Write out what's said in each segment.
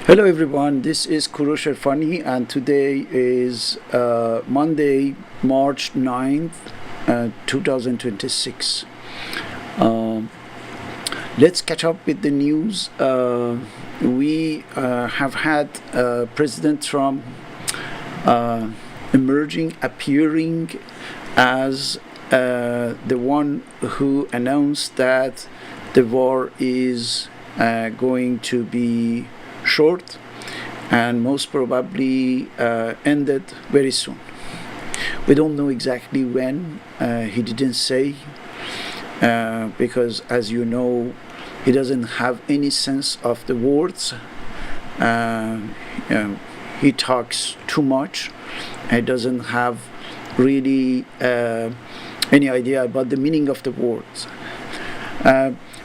Hello everyone, this is Korosh Erfani and today is Monday, March 9th, 2026. Let's catch up with the news. We have had President Trump appearing as the one who announced that the war is going to be short and most probably ended very soon. We don't know exactly when. He didn't say because, as you know, he doesn't have any sense of the words. He talks too much. He doesn't have really any idea about the meaning of the words.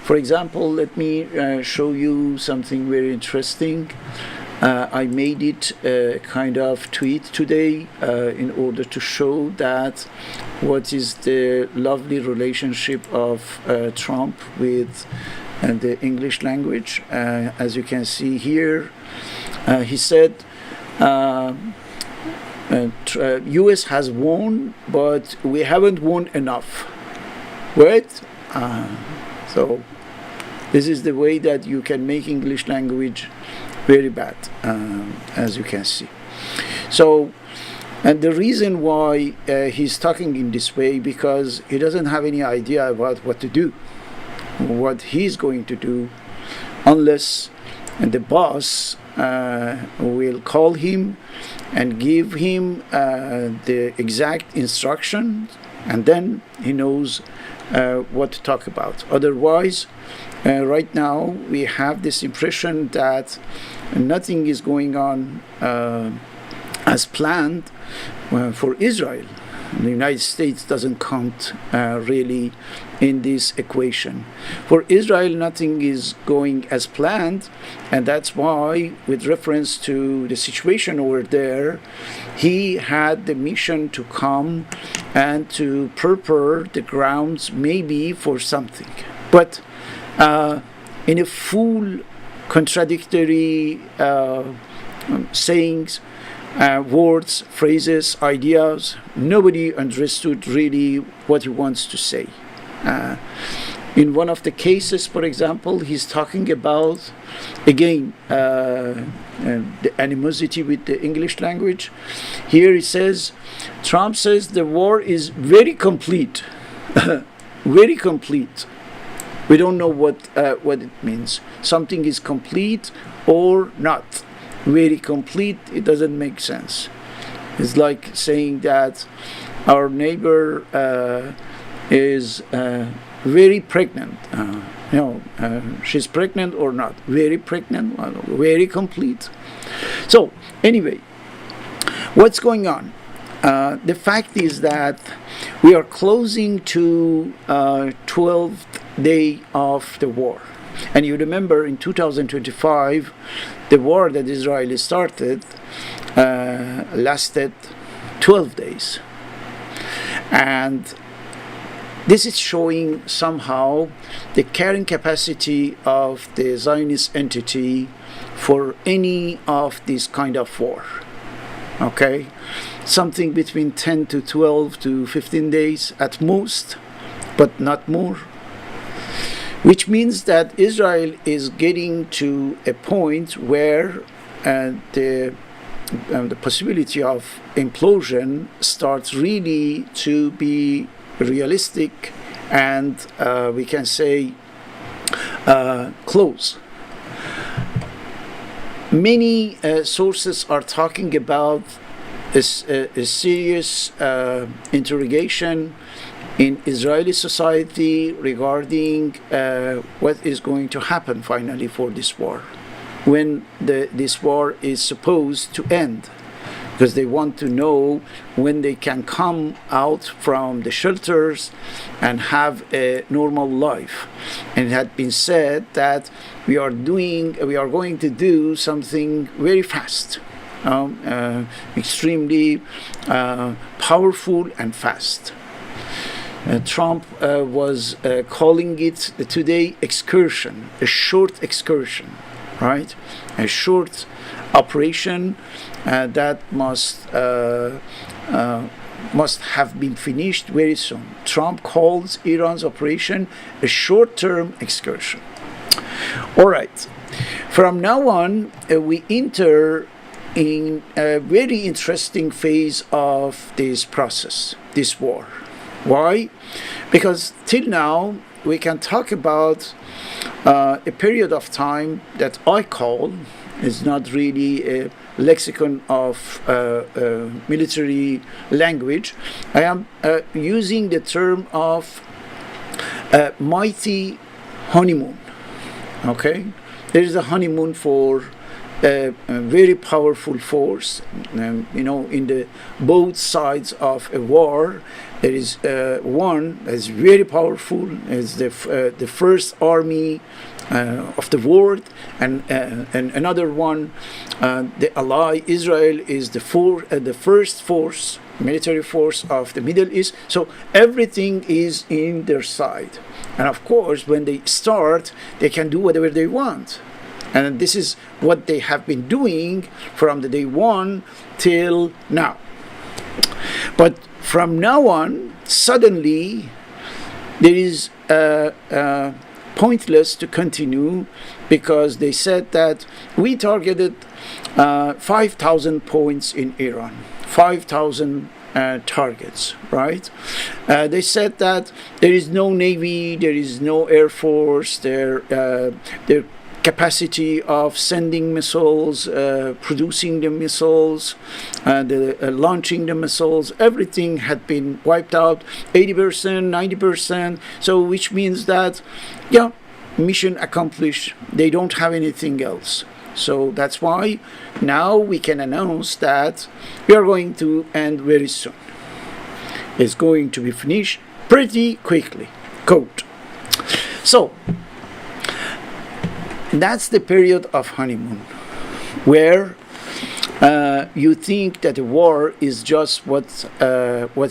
For example, let me show you something very interesting. I made it a kind of tweet today in order to show that what is the lovely relationship of Trump with the English language. As you can see here, he said, US has won, but we haven't won enough. Right? So this is the way that you can make English language very bad, as you can see. So, and the reason why he's talking in this way, because he doesn't have any idea about what to do, what he's going to do, unless the boss will call him and give him the exact instructions, and then he knows what to talk about. Otherwise, right now we have this impression that nothing is going on as planned for Israel. The United States doesn't count really in this equation. For Israel, nothing is going as planned, and that's why, with reference to the situation over there, he had the mission to come and to prepare the grounds maybe for something. But in a full contradictory sayings, words, phrases, ideas, nobody understood really what he wants to say. In one of the cases, for example, he's talking about, again, the animosity with the English language. Here he says, Trump says the war is very complete. Very complete. We don't know what it means. Something is complete or not. Very complete, it doesn't make sense. It's like saying that our neighbor is very pregnant. She's pregnant or not. Very pregnant, very complete. So, anyway, what's going on? The fact is that we are closing to 12th day of the war. And you remember in 2025, the war that Israel started lasted 12 days. And this is showing somehow the carrying capacity of the Zionist entity for any of this kind of war. Okay? Something between 10 to 12 to 15 days at most, but not more. Which means that Israel is getting to a point where the possibility of implosion starts really to be realistic and we can say close. Many sources are talking about a serious interrogation in Israeli society regarding what is going to happen finally for this war, when this war is supposed to end, because they want to know when they can come out from the shelters and have a normal life. And it had been said that we are going to do something very fast, extremely powerful and fast. Trump was calling it today excursion, a short excursion. right? A short operation that must have been finished very soon. Trump calls Iran's operation a short-term excursion. All right. From now on, we enter in a very interesting phase of this process, this war. Why? Because till now, we can talk about a period of time that I call, is not really a lexicon of military language. I am using the term of mighty honeymoon. Okay? There is a honeymoon for a very powerful force. In the both sides of a war, there is one that is very powerful, is the first army of the world, and another one, the ally Israel, is the first force, military force of the Middle East. So everything is in their side, and of course, when they start, they can do whatever they want. And this is what they have been doing from the day one till now. But from now on, suddenly, there is pointless to continue, because they said that we targeted 5,000 points in Iran, 5,000 targets, right? They said that there is no navy, there is no air force, their capacity of sending missiles, producing the missiles, launching the missiles, everything had been wiped out, 80%, 90%. So which means that, yeah, mission accomplished. They don't have anything else. So that's why now we can announce that we are going to end very soon. It's going to be finished pretty quickly. Quote. So that's the period of honeymoon, where you think that the war is just what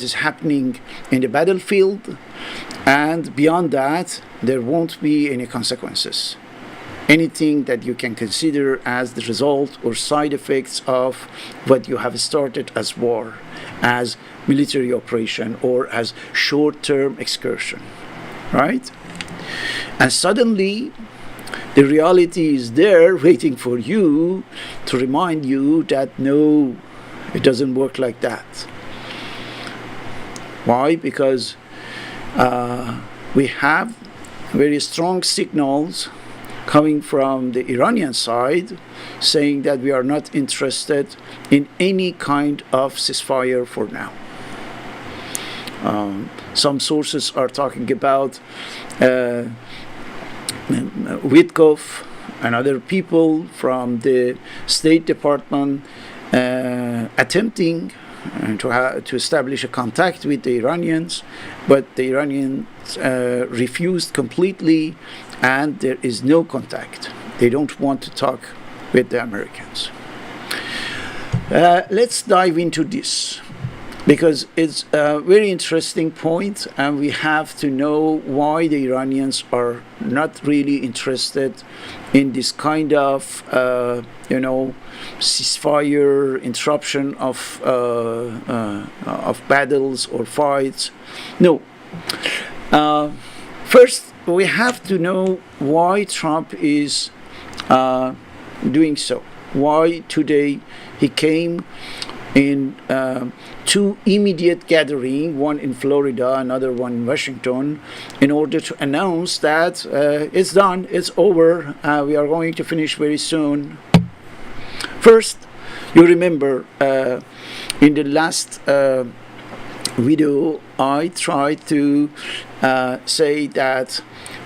is happening in the battlefield, and beyond that, there won't be any consequences. Anything that you can consider as the result or side effects of what you have started as war, as military operation, or as short-term excursion, right? And suddenly, the reality is there waiting for you to remind you that no, it doesn't work like that. Why? Because we have very strong signals coming from the Iranian side saying that we are not interested in any kind of ceasefire for now. Some sources are talking about Witkoff and other people from the State Department attempting to establish a contact with the Iranians, but the Iranians refused completely, and there is no contact. They don't want to talk with the Americans. Let's dive into this, because it's a very interesting point, and we have to know why the Iranians are not really interested in this kind of, ceasefire, interruption of battles or fights. No. First, we have to know why Trump is doing so. Why today he came in two immediate gatherings, one in Florida, another one in Washington, in order to announce that it's done, it's over, we are going to finish very soon. First, you remember in the last video, I tried to say that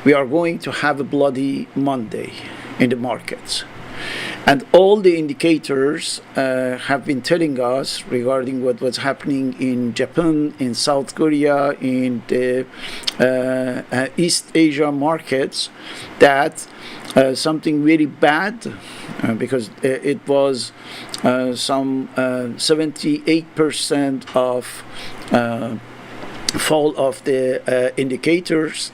we are going to have a bloody Monday in the markets. And all the indicators have been telling us regarding what was happening in Japan, in South Korea, in the East Asia markets, that something very bad, because it was some 78% of fall of the indicators,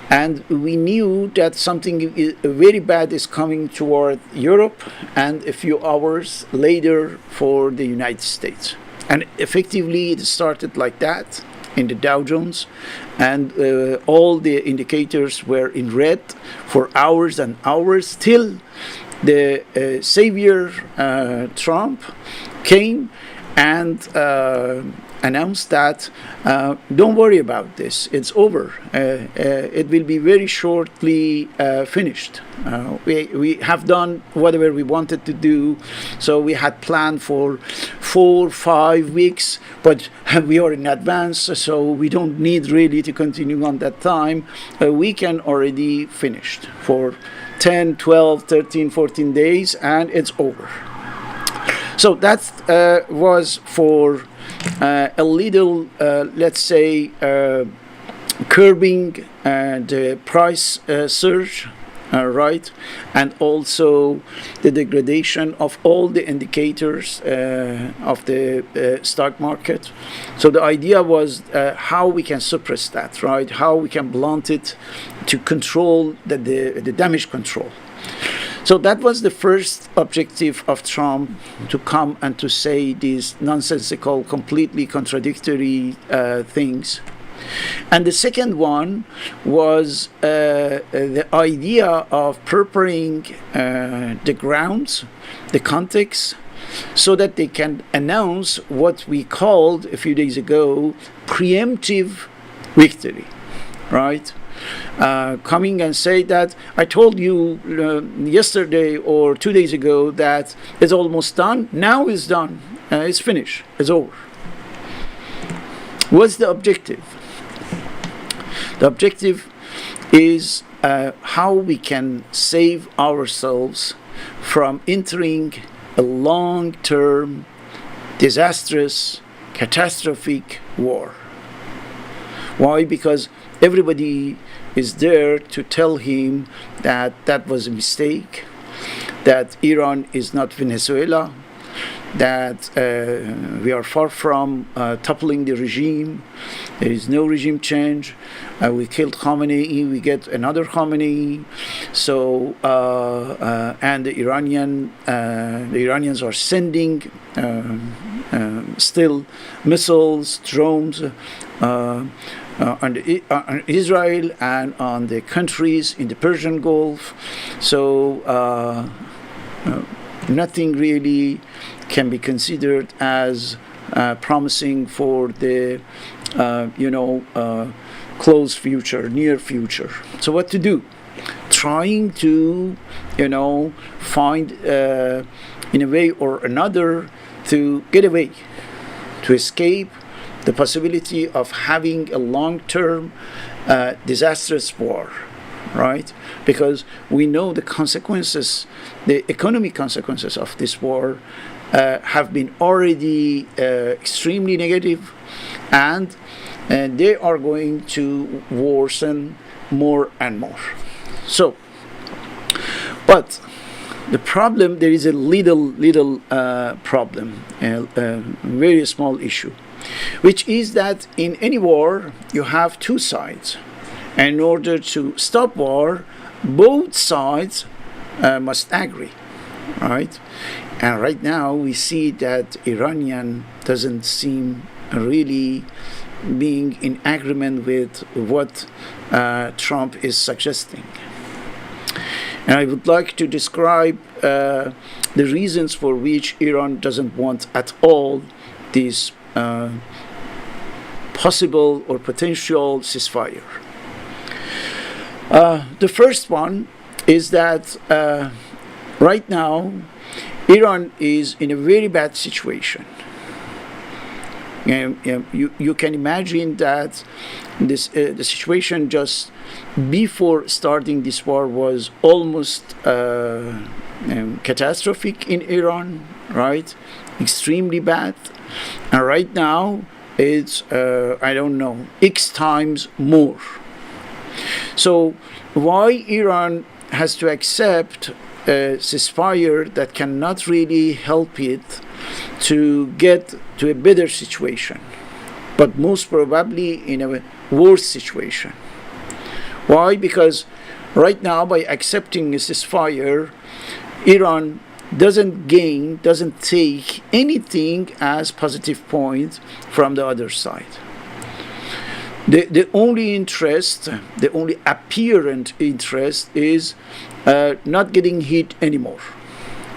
and we knew that something very bad is coming toward Europe, and a few hours later for the United States. And effectively, it started like that in the Dow Jones, and all the indicators were in red for hours and hours till the savior Trump came and announced that don't worry about this, it's over. It will be very shortly finished. We have done whatever we wanted to do, so we had planned for 4-5 weeks, but we are in advance, so we don't need really to continue on that time. We can already finish for 10, 12, 13, 14 days, and it's over. So that was for a little, let's say, curbing the price surge, right? And also the degradation of all the indicators of the stock market. So the idea was how we can suppress that, right? How we can blunt it to control the damage control. So that was the first objective of Trump, to come and to say these nonsensical, completely contradictory things. And the second one was the idea of preparing the grounds, the context, so that they can announce what we called a few days ago preemptive victory, right? Coming and say that I told you yesterday or 2 days ago that it's almost done. Now it's done. It's finished. It's over. What's the objective? The objective is how we can save ourselves from entering a long-term, disastrous, catastrophic war. Why? Because everybody is there to tell him that that was a mistake, that Iran is not Venezuela, that we are far from toppling the regime. There is no regime change. We killed Khamenei, we get another Khamenei. So and the Iranians are sending still missiles, drones on Israel and on the countries in the Persian Gulf. So nothing really can be considered as promising for the close future, near future. So what to do? Trying to find in a way or another to get away, to escape the possibility of having a long-term disastrous war, right? Because we know the consequences, the economic consequences of this war have been already extremely negative, and they are going to worsen more and more. So, but the problem, there is a little problem, a very small issue, which is that in any war you have two sides. And in order to stop war, both sides must agree, right? And right now we see that Iranian doesn't seem really being in agreement with what Trump is suggesting. And I would like to describe the reasons for which Iran doesn't want at all this possible or potential ceasefire. The first one is that right now Iran is in a very bad situation. You can imagine that the situation just before starting this war was almost catastrophic in Iran, right? Extremely bad. And right now it's, X times more. So why Iran has to accept a ceasefire that cannot really help it to get to a better situation? but most probably in a worse situation. Why? Because right now, by accepting a ceasefire, Iran doesn't take anything as positive point from the other side. The only interest, the only apparent interest is not getting hit anymore.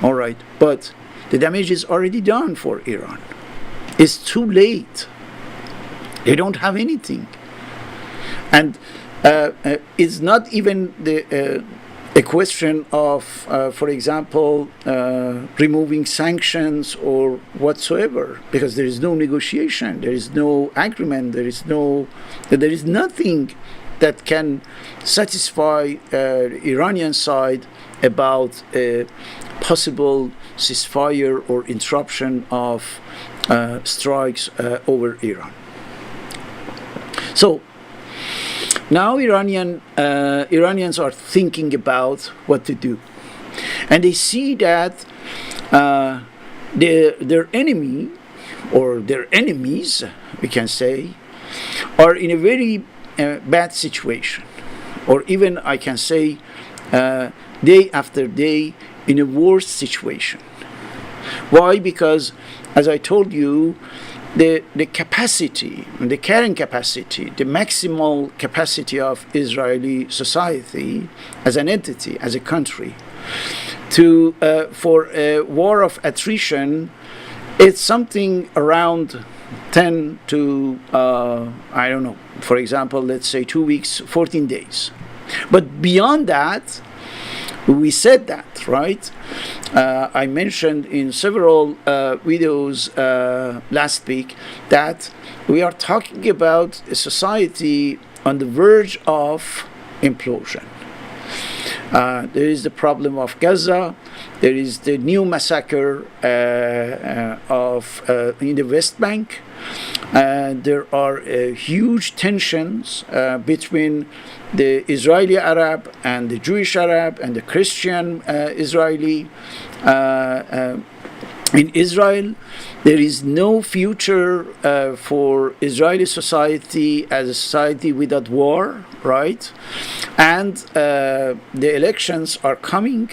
All right, but the damage is already done for Iran. It's too late. They don't have anything. And it's not even a question of, for example, removing sanctions or whatsoever, because there is no negotiation, there is no agreement, there is nothing that can satisfy the Iranian side about a possible ceasefire or interruption of strikes over Iran. So now Iranians are thinking about what to do, and they see that their enemy, or their enemies, we can say, are in a very bad situation, or even I can say day after day in a worse situation. Why? Because, as I told you, the capacity, the carrying capacity, the maximal capacity of Israeli society as an entity, as a country, to for a war of attrition, it's something around 10 to I don't know. For example, let's say 2 weeks, 14 days. But beyond that, we said that, right? I mentioned in several videos last week that we are talking about a society on the verge of implosion. There is the problem of Gaza. There is the new massacre in the West Bank. There are huge tensions between the Israeli Arab and the Jewish Arab and the Christian Israeli. In Israel, there is no future for Israeli society as a society without war, right? And the elections are coming.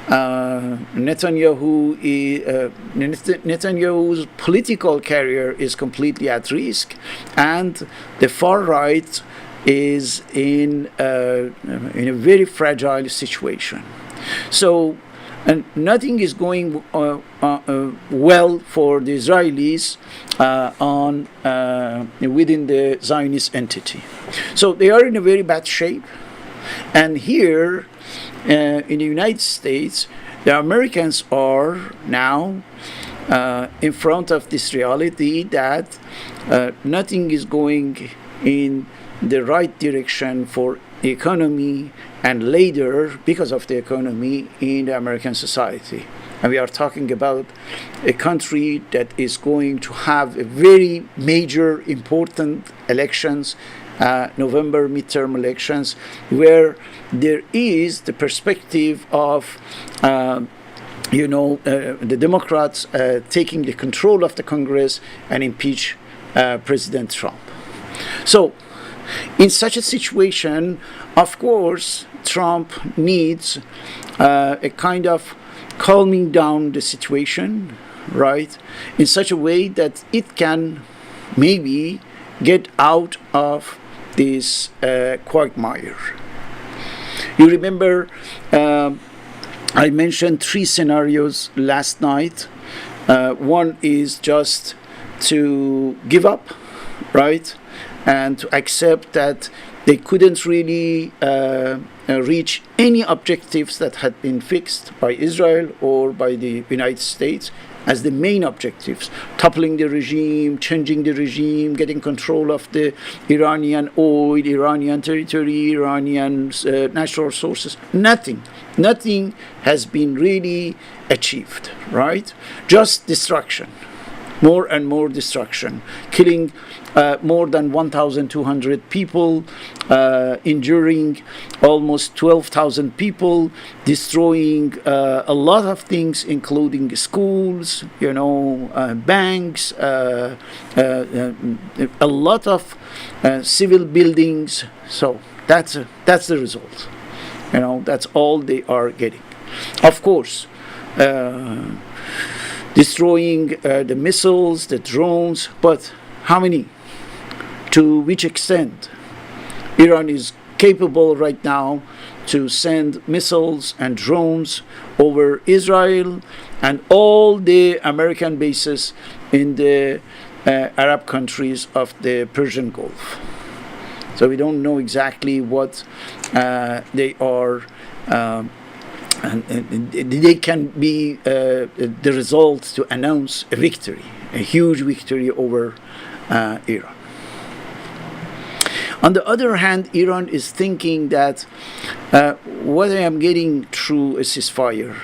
Netanyahu's political career is completely at risk, and the far right is in a very fragile situation. So, and nothing is going well for the Israelis within the Zionist entity. So they are in a very bad shape. And here in the United States, the Americans are now in front of this reality that nothing is going in the right direction for the economy, and later, because of the economy, in the American society. And we are talking about a country that is going to have a very major, important elections, November midterm elections, where there is the perspective of the Democrats taking the control of the Congress and impeach President Trump. So, in such a situation, of course, Trump needs a kind of calming down the situation, right, in such a way that it can maybe get out of this quagmire. You remember I mentioned 3 scenarios last night. One is just to give up, right, and to accept that they couldn't really reach any objectives that had been fixed by Israel or by the United States as the main objectives: toppling the regime, changing the regime, getting control of the Iranian oil, Iranian territory, Iranian natural resources. Nothing has been really achieved, right? Just destruction. more and more destruction, killing more than 1,200 people, injuring almost 12,000 people, destroying a lot of things, including schools, banks, a lot of civil buildings. So that's the result. That's all they are getting. Of course, destroying the missiles, the drones, but how many? To which extent? Iran is capable right now to send missiles and drones over Israel and all the American bases in the Arab countries of the Persian Gulf. So we don't know exactly what they are. And they can be the result to announce a victory, a huge victory over Iran. On the other hand, Iran is thinking that what I am getting through a ceasefire,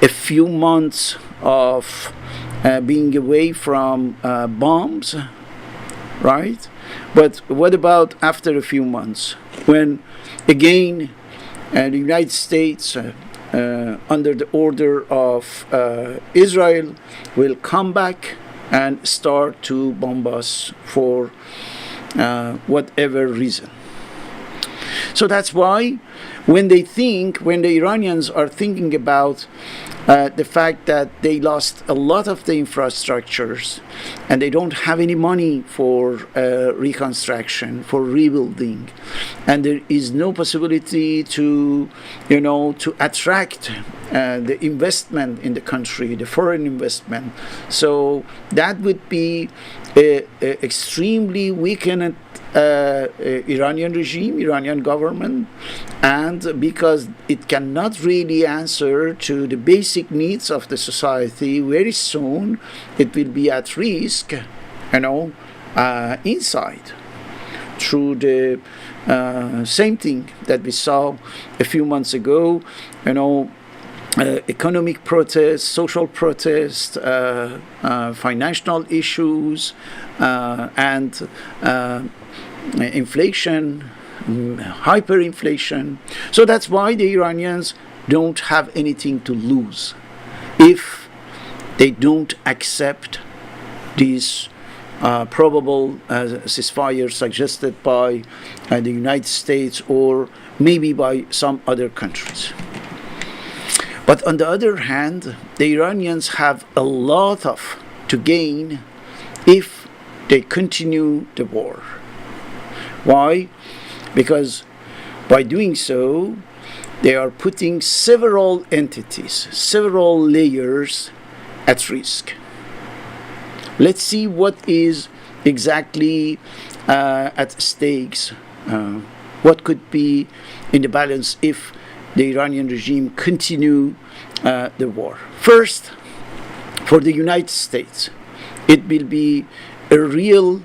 a few months of being away from bombs, right? But what about after a few months, when again the United States, under the order of Israel, will come back and start to bomb us for whatever reason. So that's why when the Iranians are thinking about the fact that they lost a lot of the infrastructures and they don't have any money for reconstruction, for rebuilding, and there is no possibility to attract the investment in the country, the foreign investment. So that would be a extremely weakened Iranian regime, Iranian government, and because it cannot really answer to the basic needs of the society, very soon it will be at risk, inside, through the same thing that we saw a few months ago, economic protests, social protests, financial issues, and inflation, hyperinflation. So that's why the Iranians don't have anything to lose if they don't accept these probable ceasefire suggested by the United States or maybe by some other countries. But on the other hand, the Iranians have a lot to gain if they continue the war. Why? Because by doing so, they are putting several entities, several layers at risk. Let's see what is exactly at stakes. What could be in the balance if the Iranian regime continue the war. First, for the United States, it will be a real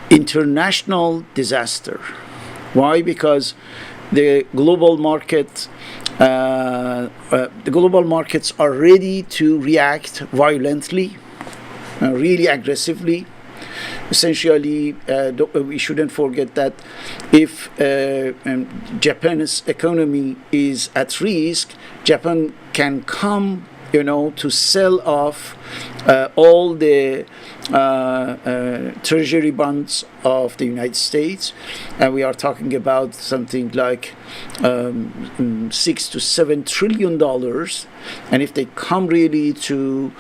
international disaster. Why? Because the global markets are ready to react violently, really aggressively. Essentially, we shouldn't forget that if Japan's economy is at risk, Japan can come, to sell off all the treasury bonds of the United States, and we are talking about something like $6 to $7 trillion. And if they come really to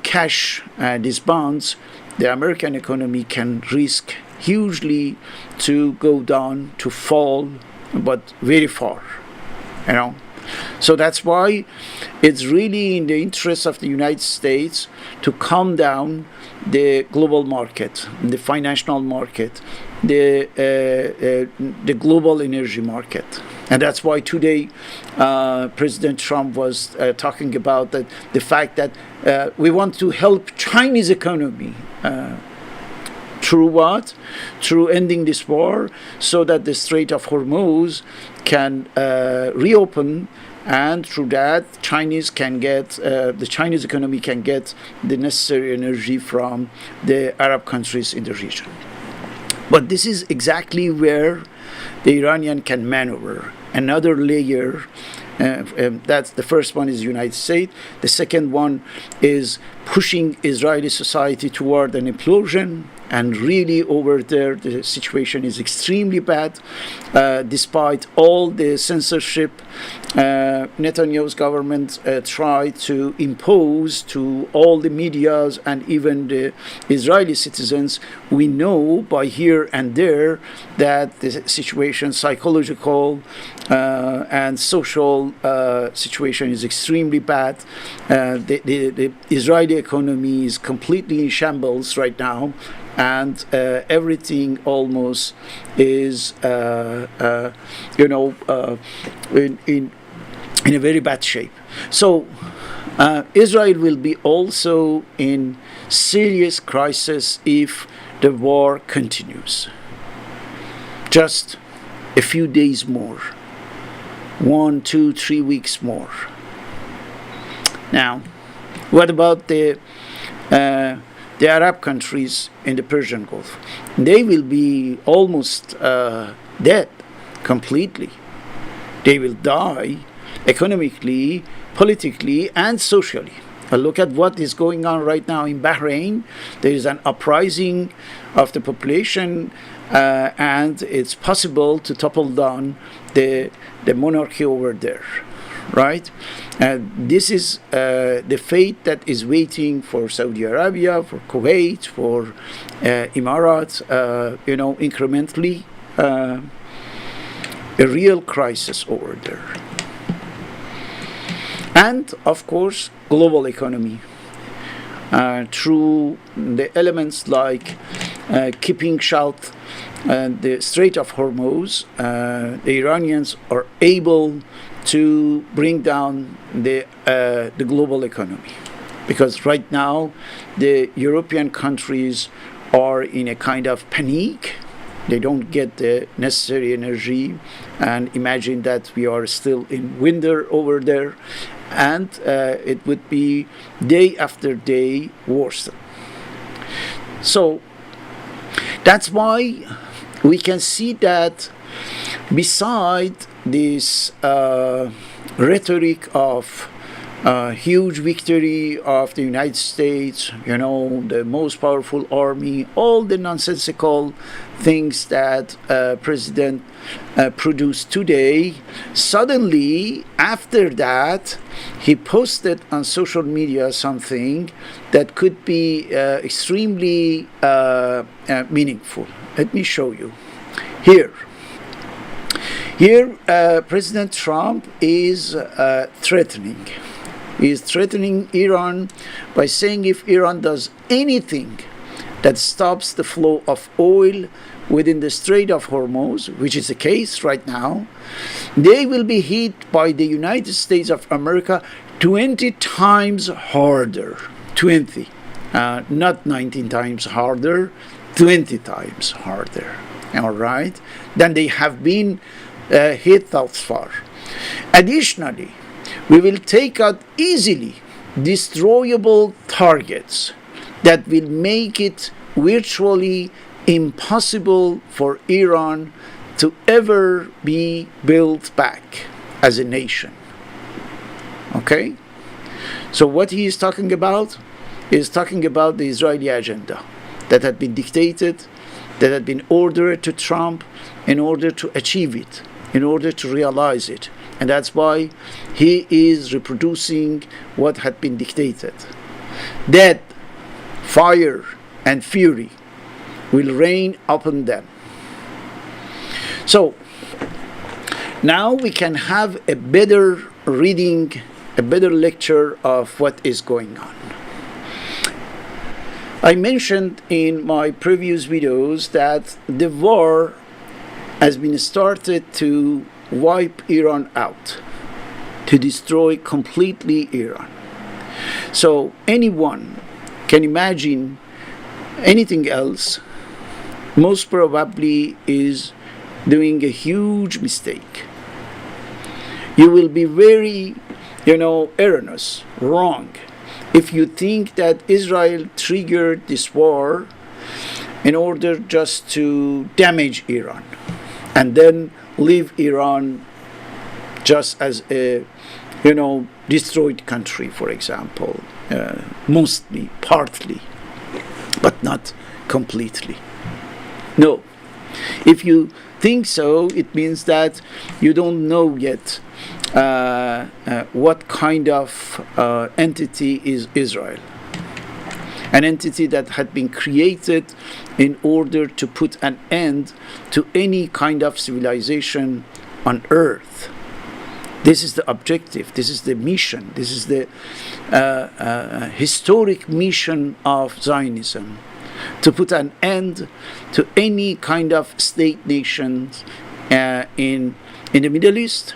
cash these bonds, the American economy can risk hugely to go down, to fall, but very far, So that's why it's really in the interest of the United States to calm down the global market, the financial market, the global energy market. And that's why today President Trump was talking about the fact that we want to help Chinese economy. Through what? Through ending this war, so that the Strait of Hormuz can reopen, and through that, the Chinese economy can get the necessary energy from the Arab countries in the region. But this is exactly where the Iranian can maneuver. Another layer, that's the first one, is the United States. The second one is pushing Israeli society toward an implosion. And really, over there, the situation is extremely bad. Despite all the censorship Netanyahu's government tried to impose to all the medias and even the Israeli citizens, we know by here and there that the situation, psychological and social situation, is extremely bad. The Israeli economy is completely in shambles right now, and everything almost is, in a very bad shape. So Israel will be also in serious crisis if the war continues. Just a few days more, 1, 2, 3 weeks more. Now, what about the Arab countries in the Persian Gulf? They will be almost dead completely. They will die economically, politically, and socially. Look at what is going on right now in Bahrain. There is an uprising of the population, and it's possible to topple down the monarchy over there, right? This is the fate that is waiting for Saudi Arabia, for Kuwait, for Emirates, incrementally. A real crisis over there. And, of course, global economy. Through the elements like keeping shut the Strait of Hormuz, the Iranians are able to bring down the global economy. Because right now, the European countries are in a kind of panic. They don't get the necessary energy, and imagine that we are still in winter over there, and it would be day after day worse. So that's why we can see that beside this rhetoric of huge victory of the United States, the most powerful army, all the nonsensical things that President produced today, suddenly after that he posted on social media something that could be extremely meaningful. Let me show you. Here, President Trump is threatening. He is threatening Iran by saying if Iran does anything that stops the flow of oil within the Strait of Hormuz, which is the case right now, they will be hit by the United States of America 20 times harder. 20. Not 19 times harder, 20 times harder. All right? Than they have been hit thus far. Additionally, we will take out easily destroyable targets that will make it virtually impossible for Iran to ever be built back as a nation. Okay? So what he is talking about is talking about the Israeli agenda that had been dictated, that had been ordered to Trump in order to achieve it, in order to realize it. And that's why he is reproducing what had been dictated. Death, fire, and fury will rain upon them. So, now we can have a better reading, a better lecture of what is going on. I mentioned in my previous videos that the war has been started to wipe Iran out, to destroy completely Iran. So anyone can imagine anything else most probably is doing a huge mistake. You will be very, erroneous, wrong, if you think that Israel triggered this war in order just to damage Iran and then leave Iran just as a, destroyed country, for example, mostly, partly, but not completely. No. If you think so, it means that you don't know yet what kind of entity is Israel. An entity that had been created in order to put an end to any kind of civilization on earth. This is the objective, this is the mission, this is the historic mission of Zionism, to put an end to any kind of state nations in the Middle East.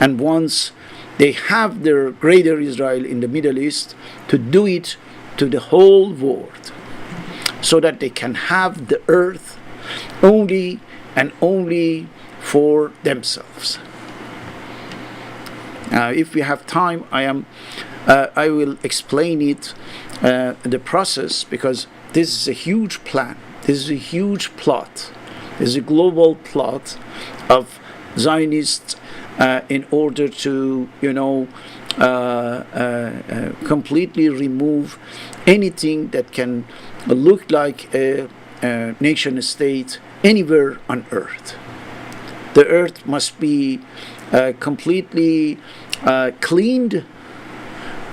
And once they have their greater Israel in the Middle East, to do it to the whole world, so that they can have the earth only and only for themselves. If we have time, I will explain it, the process, because this is a huge plan. This is a huge plot. This is a global plot of Zionists in order to, completely remove anything that can look like a nation state anywhere on earth. The earth must be completely cleaned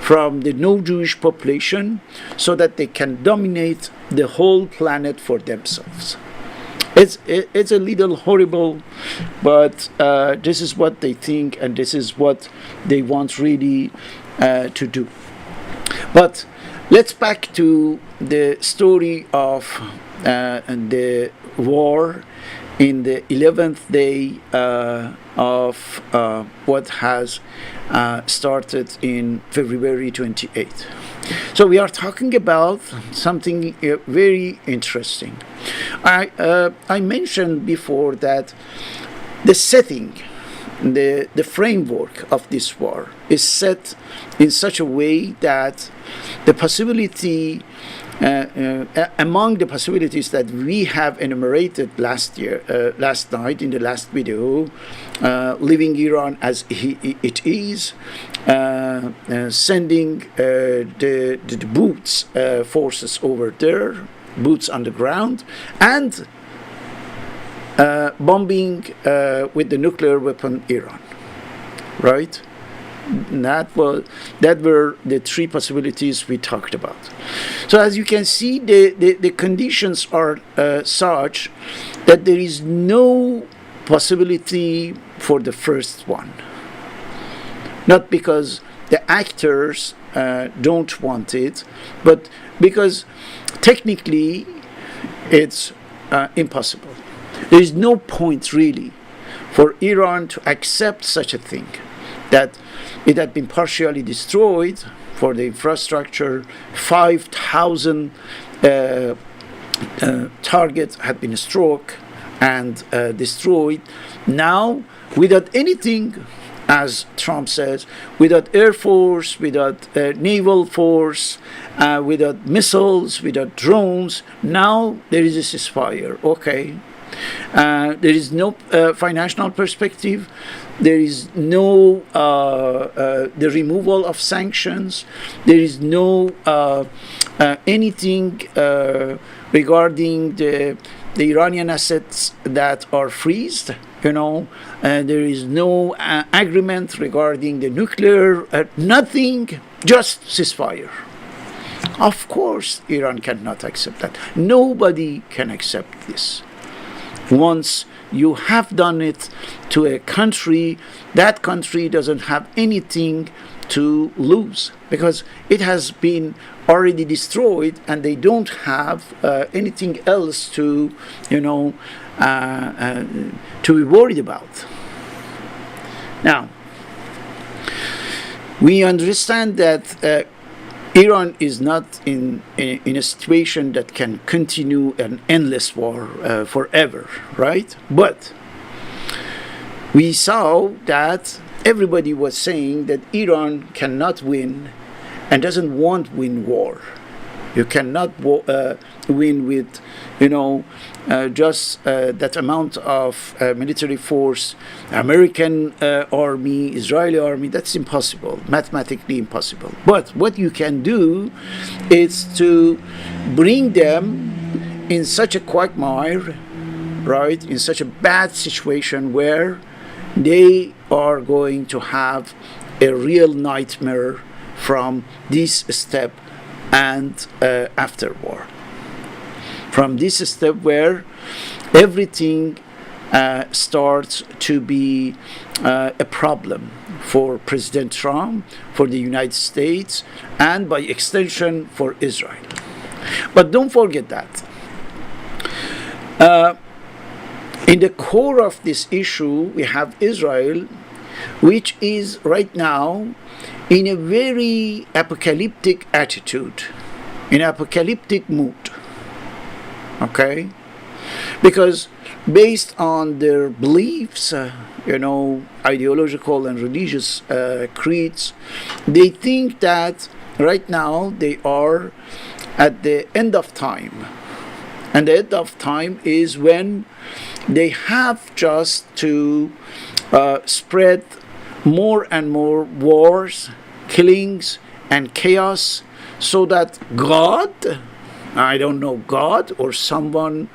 from the no-Jewish population so that they can dominate the whole planet for themselves. It's a little horrible, but this is what they think and this is what they want really to do. But let's back to the story of the war in the 11th day of what has started in February 28th. So we are talking about something very interesting. I mentioned before that the setting, the framework of this war is set in such a way that the possibility, among the possibilities that we have enumerated last night in the last video, leaving Iran as it is, sending the boots forces over there, boots on the ground, and bombing with the nuclear weapon Iran, right? That were the three possibilities we talked about. So as you can see, the conditions are such that there is no possibility for the first one. Not because the actors don't want it, but because technically it's impossible. There is no point really for Iran to accept such a thing, that it had been partially destroyed for the infrastructure. 5,000 targets had been struck and destroyed. Now, without anything, as Trump says, without air force, without naval force, without missiles, without drones, now there is a ceasefire. Okay. There is no financial perspective. There is no the removal of sanctions. There is no anything regarding the Iranian assets that are freezed. There is no agreement regarding the nuclear. Nothing. Just ceasefire. Of course, Iran cannot accept that. Nobody can accept this. Once you have done it to a country, that country doesn't have anything to lose because it has been already destroyed and they don't have anything else to, to be worried about. Now, we understand that Iran is not in a situation that can continue an endless war forever, right? But we saw that everybody was saying that Iran cannot win and doesn't want to win war. You cannot win with, just that amount of military force, American army, Israeli army. That's impossible, mathematically impossible. But what you can do is to bring them in such a quagmire, right? In such a bad situation where they are going to have a real nightmare from this step and after war. From this step where everything starts to be a problem for President Trump, for the United States, and by extension for Israel. But don't forget that. In the core of this issue, we have Israel, which is right now in a very apocalyptic attitude, in apocalyptic mood. Okay? Because based on their beliefs, ideological and religious creeds, they think that right now they are at the end of time. And the end of time is when they have just to spread more and more wars, killings, and chaos, so that God, I don't know, God or someone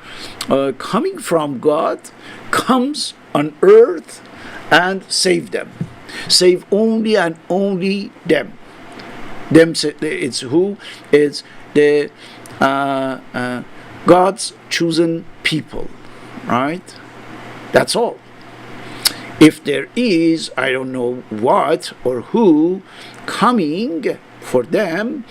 coming from God, comes on earth and save them. Save only and only them. It's who? It's the God's chosen people, right? That's all. If there is, I don't know what or who coming for them,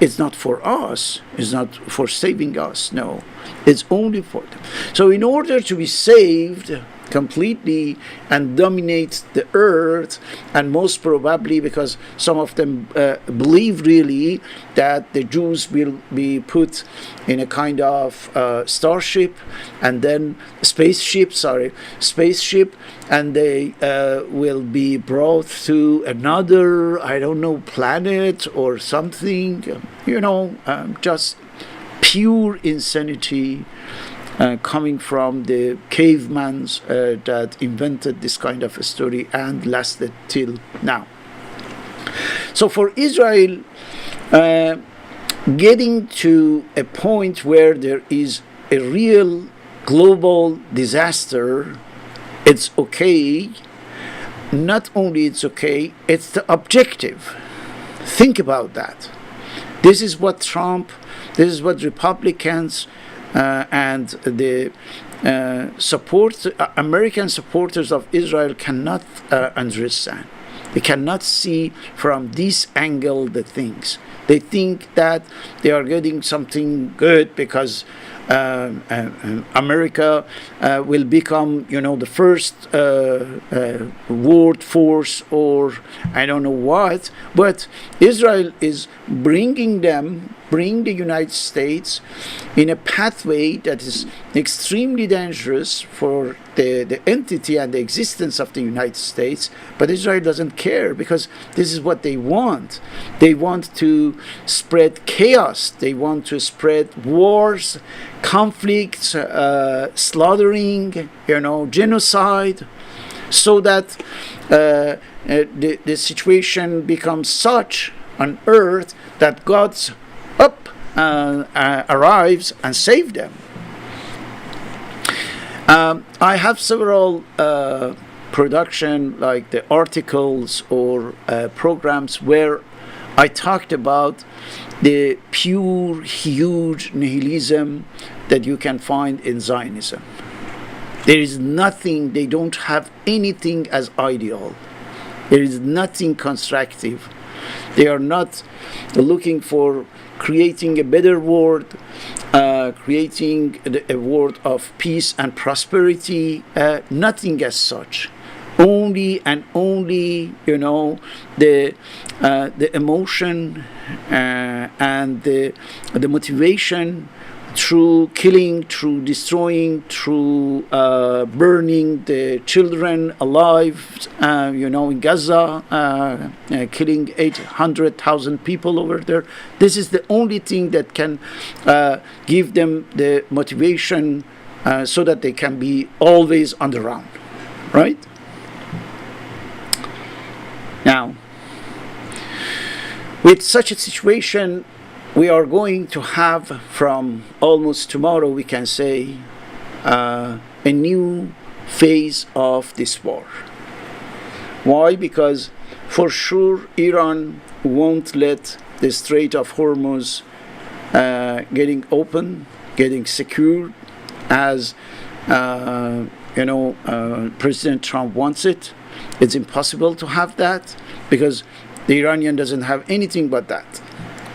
it's not for us, it's not for saving us, no. It's only for them. So in order to be saved completely and dominate the earth, and most probably because some of them believe really that the Jews will be put in a kind of spaceship, and they will be brought to another, I don't know, planet or something, just pure insanity coming from the cavemans that invented this kind of a story and lasted till now. So for Israel, getting to a point where there is a real global disaster, it's okay. Not only it's okay, it's the objective. Think about that. This is what Republicans and the American supporters of Israel cannot understand. They cannot see from this angle the things. They think that they are getting something good because America will become, the first world force, or I don't know what. But Israel is bring the United States in a pathway that is extremely dangerous for the entity and the existence of the United States. But Israel doesn't care, because this is what they want. They want to spread chaos. They want to spread wars, conflicts, slaughtering, genocide, so that the situation becomes such on earth that God's arrives and save them. I have several production, like the articles or programs, where I talked about the pure, huge nihilism that you can find in Zionism. There is nothing, they don't have anything as ideal. There is nothing constructive. They are not looking for creating a better world, creating a world of peace and prosperity, nothing as such. only and only, the emotion and the motivation through killing, through destroying, through burning the children alive, in Gaza, killing 800,000 people over there. This is the only thing that can give them the motivation so that they can be always on the run, right? Now, with such a situation, we are going to have from almost tomorrow, we can say, a new phase of this war. Why? Because for sure Iran won't let the Strait of Hormuz getting open, getting secured, as President Trump wants it. It's impossible to have that because the Iranian doesn't have anything but that,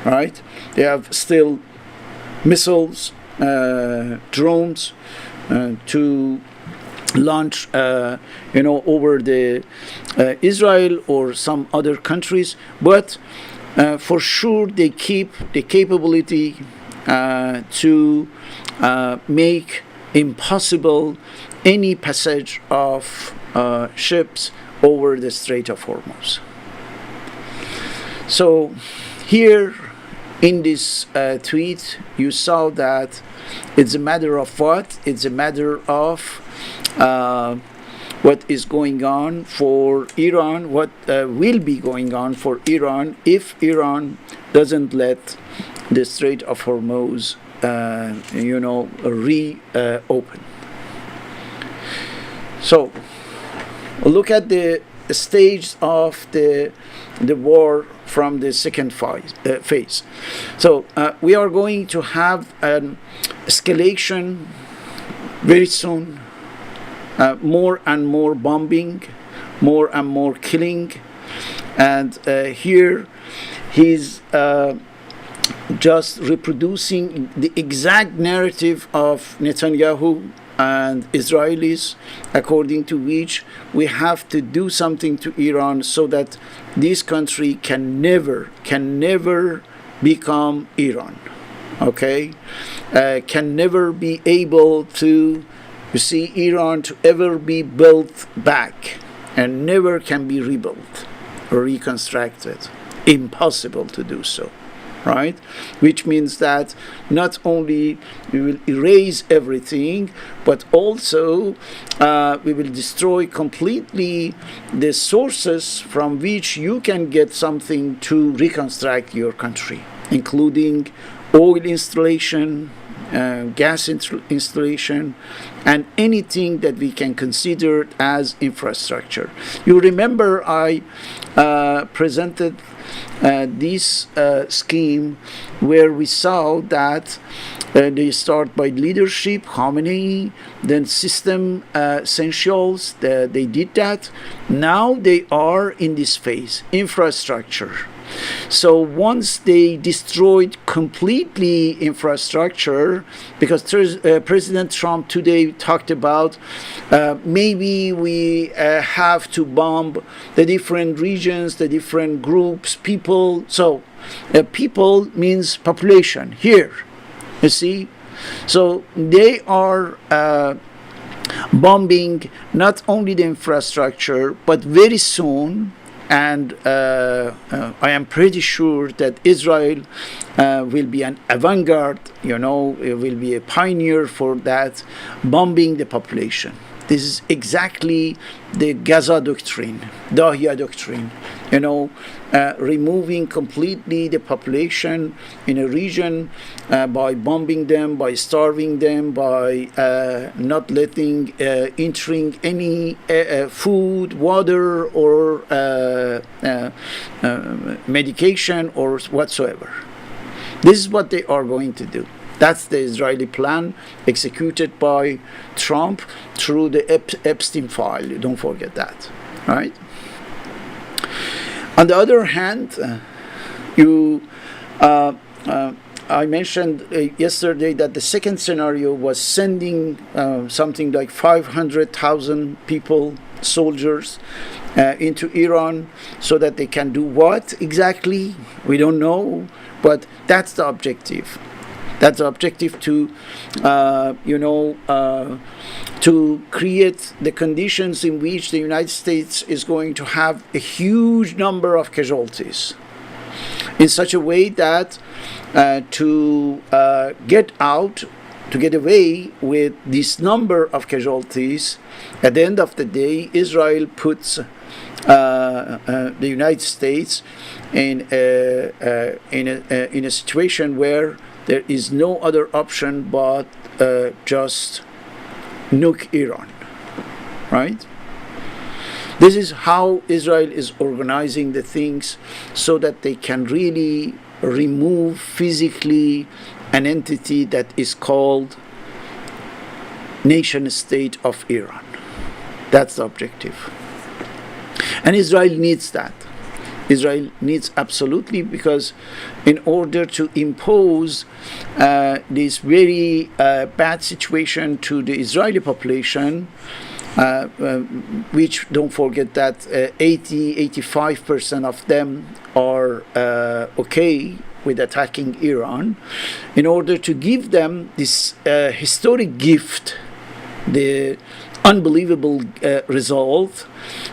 right? They have still missiles, drones to launch, over the Israel or some other countries. But for sure, they keep the capability to make impossible any passage of ships over the Strait of Hormuz. So here in this tweet, you saw that it's a matter of what? It's a matter of what is going on for Iran, what will be going on for Iran if Iran doesn't let the Strait of Hormuz, reopen. So look at the stage of the war from the second phase. So we are going to have an escalation very soon, more and more bombing, more and more killing, and here he's just reproducing the exact narrative of Netanyahu and Israelis, according to which we have to do something to Iran so that this country can never become Iran, okay? Can never be able to, Iran to ever be built back, and never can be rebuilt or reconstructed. Impossible to do so. Right? Which means that not only we will erase everything, but also we will destroy completely the sources from which you can get something to reconstruct your country, including oil installation, gas installation, and anything that we can consider as infrastructure. You remember I presented this scheme where we saw that they start by leadership, Khamenei, then system essentials, they did that. Now they are in this phase, infrastructure. So once they destroyed completely infrastructure, because President Trump today talked about maybe we have to bomb the different regions, the different groups, people. So people means population here, you see. So they are bombing not only the infrastructure, but very soon, and I am pretty sure that Israel will be an avant-garde, it will be a pioneer for that, bombing the population. This is exactly the Gaza doctrine, Dahia doctrine, removing completely the population in a region by bombing them, by starving them, by not letting entering any food, water, or medication or whatsoever. This is what they are going to do. That's the Israeli plan executed by Trump through the Epstein file. Don't forget that, right? On the other hand, you I mentioned yesterday that the second scenario was sending something like 500,000 people, soldiers, into Iran, so that they can do what exactly? We don't know, but that's the objective. That's the objective to, to create the conditions in which the United States is going to have a huge number of casualties, in such a way that to get away with this number of casualties, at the end of the day, Israel puts the United States in a situation where there is no other option but just nuke Iran, right? This is how Israel is organizing the things, so that they can really remove physically an entity that is called nation state of Iran. That's the objective. And Israel needs that. Israel needs absolutely, because in order to impose this very bad situation to the Israeli population, which, don't forget that 85% of them are okay with attacking Iran, in order to give them this historic gift, the unbelievable result,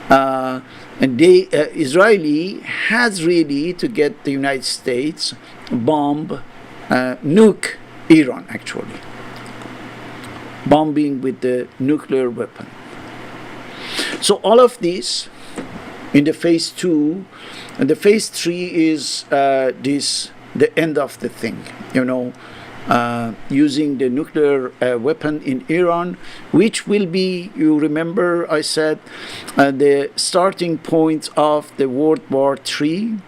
and Israeli has really to get the United States bomb, nuke Iran, actually, bombing with the nuclear weapon. So all of this in the phase 2, and the phase 3 is the end of the thing, using the nuclear weapon in Iran, which will be, you remember I said, the starting point of the World War III,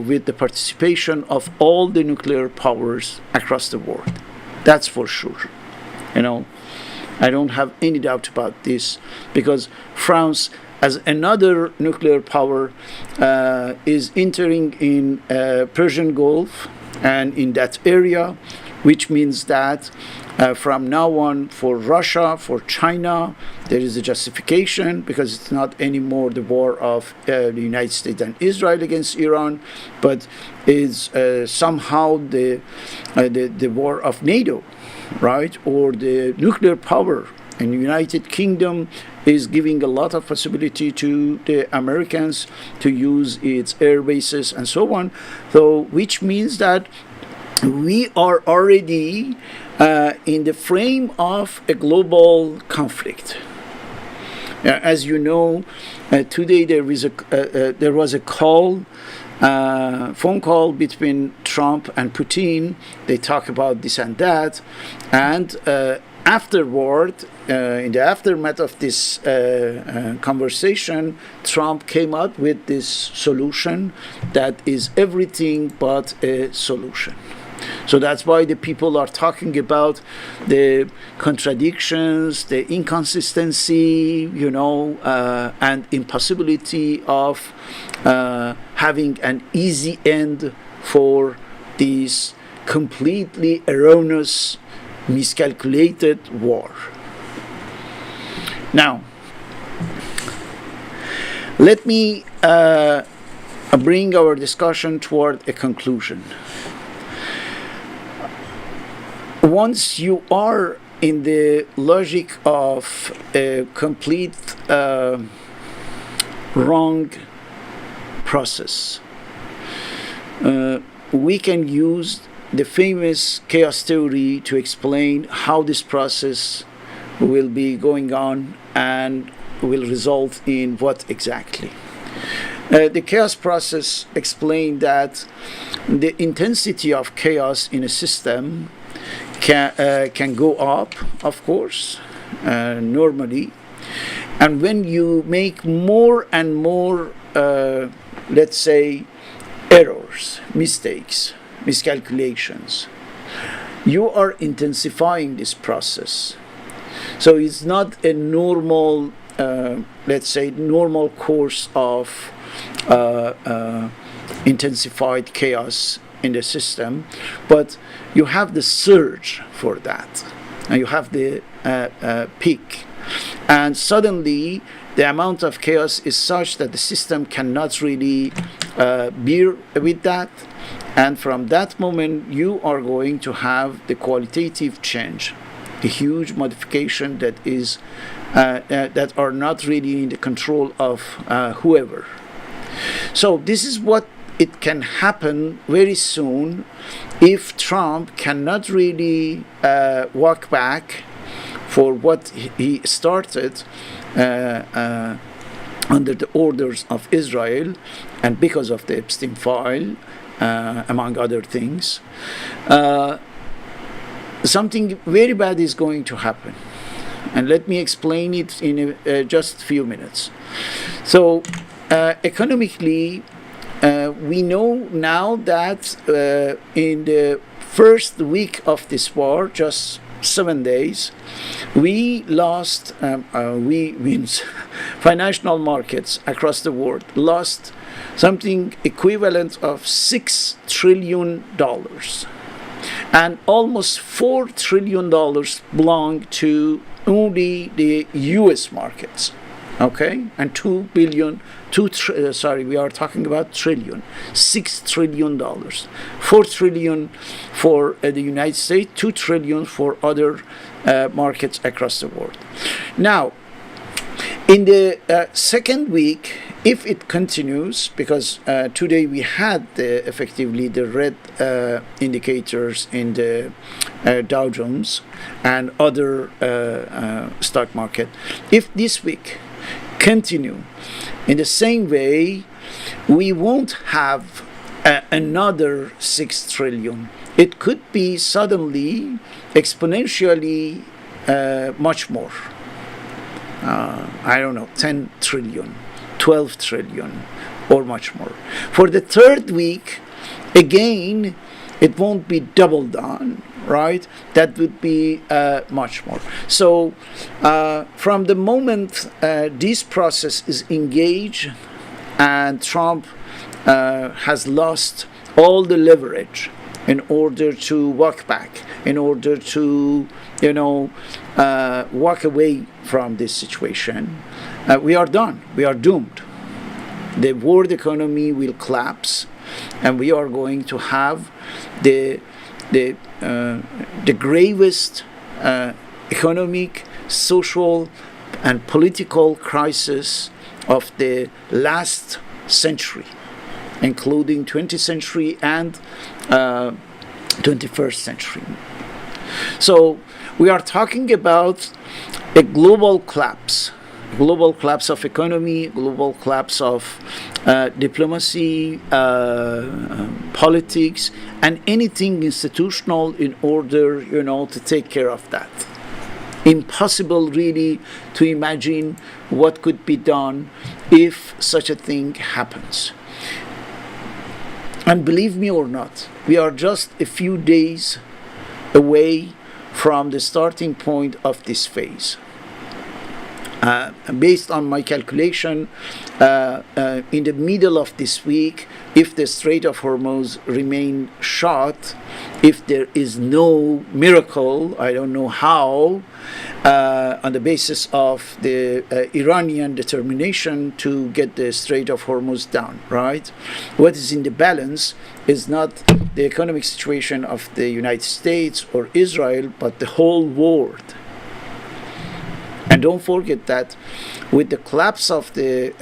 with the participation of all the nuclear powers across the world. That's for sure. I don't have any doubt about this, because France, as another nuclear power, is entering in Persian Gulf and in that area, which means that from now on, for Russia, for China, there is a justification, because it's not anymore the war of the United States and Israel against Iran, but is somehow the war of NATO, right? Or the nuclear power. And the United Kingdom is giving a lot of possibility to the Americans to use its air bases and so on. So, which means that we are already in the frame of a global conflict. As you know, today there was a phone call between Trump and Putin. They talk about this and that, and afterward, in the aftermath of this conversation, Trump came up with this solution that is everything but a solution. So that's why the people are talking about the contradictions, the inconsistency, and impossibility of having an easy end for this completely erroneous, miscalculated war. Now, let me bring our discussion toward a conclusion. Once you are in the logic of a complete wrong process, we can use the famous chaos theory to explain how this process will be going on and will result in what exactly. The chaos process explained that the intensity of chaos in a system can go up, of course, normally, and when you make more and more, let's say, errors, mistakes, miscalculations, you are intensifying this process. So it's not a normal, let's say, normal course of intensified chaos in the system, but you have the surge for that, and you have the peak, and suddenly the amount of chaos is such that the system cannot really bear with that. And from that moment, you are going to have the qualitative change, the huge modification that is that are not really in the control of whoever. So this is what it can happen very soon if Trump cannot really walk back for what he started under the orders of Israel, and because of the Epstein file, among other things, something very bad is going to happen. And let me explain it in just a few minutes. So, economically, we know now that in the first week of this war, just 7 days, we lost, we means financial markets across the world lost something equivalent of $6 trillion. And almost $4 trillion belong to only the US markets. Okay? And we are talking about trillion, $6 trillion, $4 trillion for the United States, $2 trillion for other markets across the world. Now, in the second week, if it continues, because today we had effectively the red indicators in the Dow Jones and other stock market, if this week continue in the same way, we won't have another 6 trillion. It could be suddenly exponentially much more. I don't know, 10 trillion, 12 trillion, or much more. For the third week, again, it won't be doubled on, right? That would be much more. So from the moment this process is engaged and Trump has lost all the leverage in order to walk back, in order to, walk away from this situation, we are done. We are doomed. The world economy will collapse, and we are going to have the gravest economic, social, and political crisis of the last century, including 20th century and 21st century. So we are talking about a global collapse of economy, global collapse of diplomacy, politics, and anything institutional in order, to take care of that. Impossible really to imagine what could be done if such a thing happens. And believe me or not, we are just a few days away from the starting point of this phase. Based on my calculation, in the middle of this week, if the Strait of Hormuz remain shut, if there is no miracle, I don't know how, on the basis of the Iranian determination to get the Strait of Hormuz down, right? What is in the balance is not the economic situation of the United States or Israel, but the whole world. And don't forget that with the collapse of the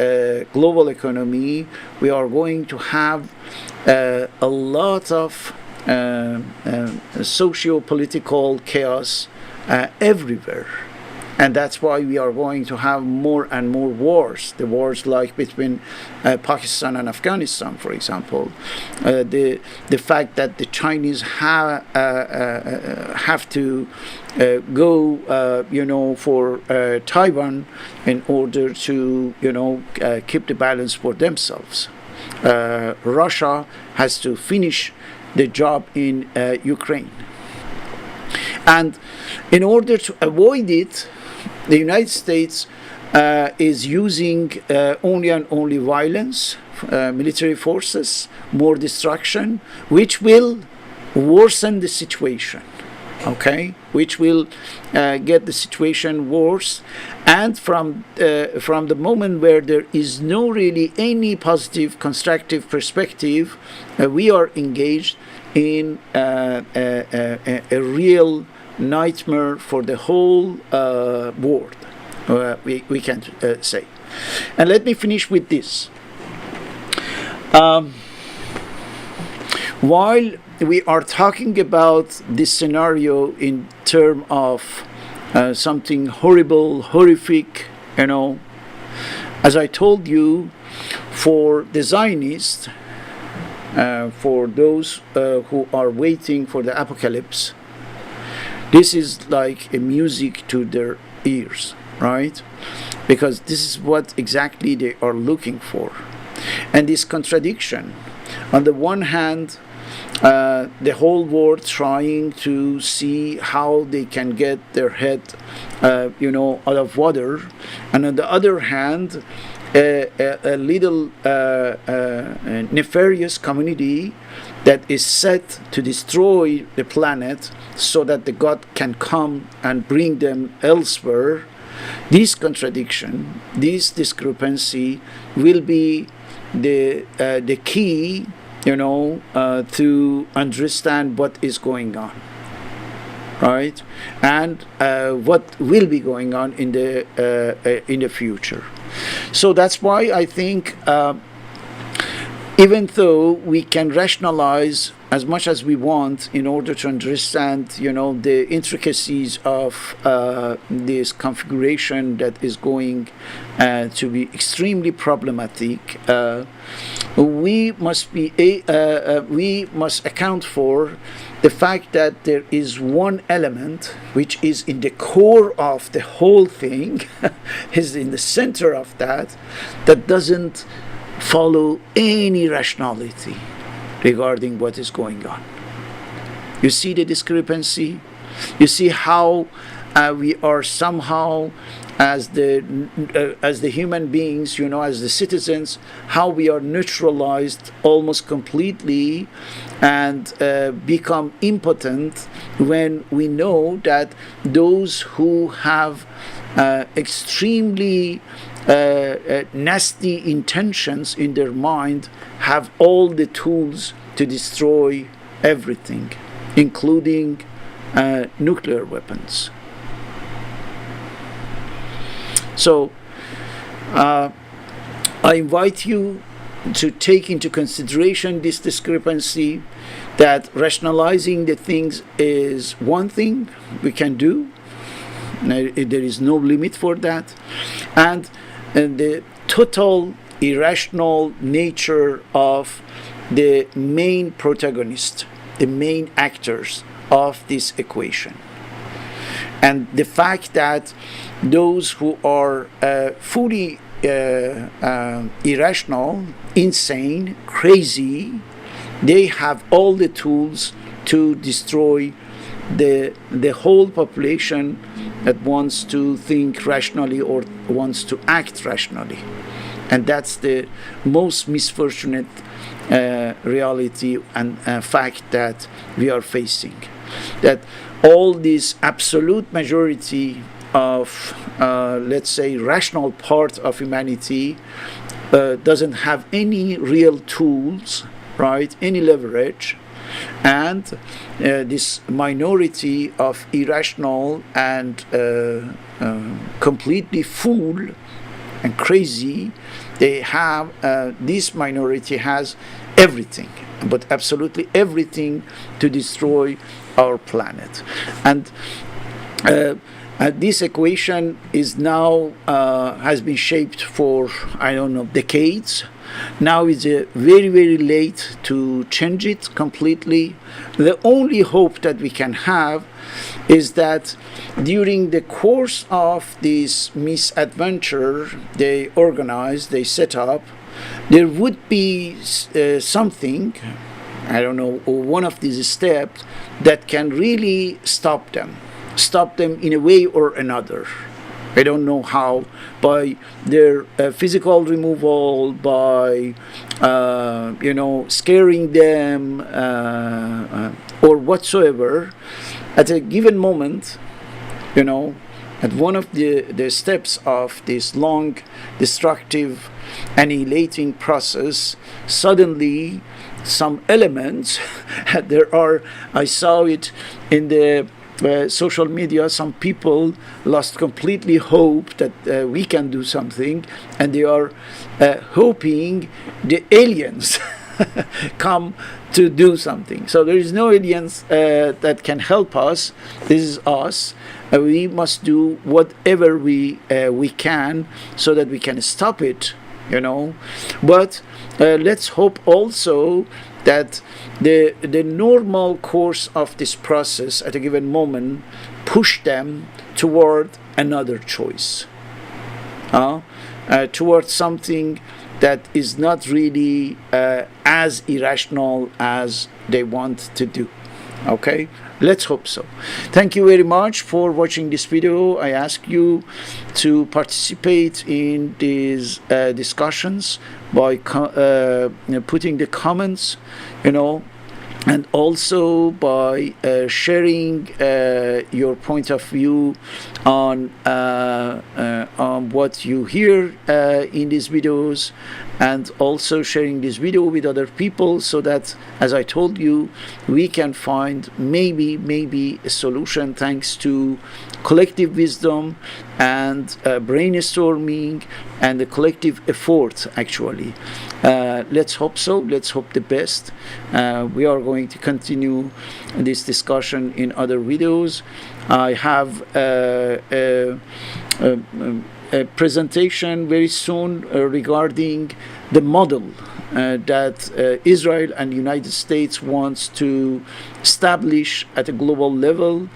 global economy, we are going to have a lot of socio-political chaos everywhere. And that's why we are going to have more and more wars. The wars like between Pakistan and Afghanistan, for example. The fact that the Chinese have to go, for Taiwan in order to, keep the balance for themselves. Russia has to finish the job in Ukraine. And in order to avoid it, the United States is using only and only violence, military forces, more destruction, which will worsen the situation. Okay, which will get the situation worse, and from the moment where there is no really any positive, constructive perspective, we are engaged in a real nightmare for the whole world. We can say, and let me finish with this. While we are talking about this scenario in terms of something horrible, horrific, as I told you, for the Zionists, for those who are waiting for the apocalypse, this is like a music to their ears, right? Because this is what exactly they are looking for. And this contradiction, on the one hand, the whole world trying to see how they can get their head, out of water, and on the other hand, a little nefarious community that is set to destroy the planet so that the God can come and bring them elsewhere. This contradiction, this discrepancy will be the key, to understand what is going on, right? And what will be going on in the future. So that's why I think, even though we can rationalize as much as we want in order to understand, the intricacies of this configuration that is going to be extremely problematic, we must account for the fact that there is one element which is in the core of the whole thing, is in the center of that doesn't follow any rationality regarding what is going on. You see the discrepancy? You see how we are somehow, as the human beings, as the citizens, how we are neutralized almost completely and become impotent when we know that those who have extremely nasty intentions in their mind have all the tools to destroy everything, including nuclear weapons. So I invite you to take into consideration this discrepancy, that rationalizing the things is one thing we can do. There is no limit for that. And the total irrational nature of the main protagonist, the main actors of this equation. And the fact that those who are fully irrational, insane, crazy, they have all the tools to destroy the whole population that wants to think rationally or wants to act rationally. And that's the most misfortunate reality and fact that we are facing. That all this absolute majority of, let's say, rational part of humanity doesn't have any real tools, right? Any leverage. And this minority of irrational and completely fool and crazy, they have, this minority has everything, but absolutely everything to destroy our planet. And this equation is now has been shaped for, decades. Now it's very, very late to change it completely. The only hope that we can have is that during the course of this misadventure they organized, they set up, there would be something, one of these steps that can really stop them in a way or another. I don't know how, by their physical removal, by scaring them or whatsoever. At a given moment, at one of the steps of this long, destructive, annihilating process, suddenly some elements I saw it in the social media, some people lost completely hope that we can do something, and they are hoping the aliens come to do something. So there is no aliens that can help us. This is us. We must do whatever we can so that we can stop it, But let's hope also that the normal course of this process at a given moment push them toward another choice, toward something that is not really as irrational as they want to do. Okay, let's hope so. Thank you very much for watching this video. I ask you to participate in these discussions by putting the comments, and also by sharing your point of view on what you hear in these videos, and also sharing this video with other people, so that, as I told you, we can find maybe a solution thanks to collective wisdom and brainstorming and the collective effort, actually. Let's hope so. Let's hope the best. We are going to continue this discussion in other videos. I have a presentation very soon regarding the model that Israel and United States wants to establish at a global level.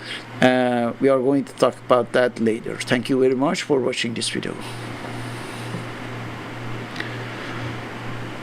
We are going to talk about that later. Thank you very much for watching this video.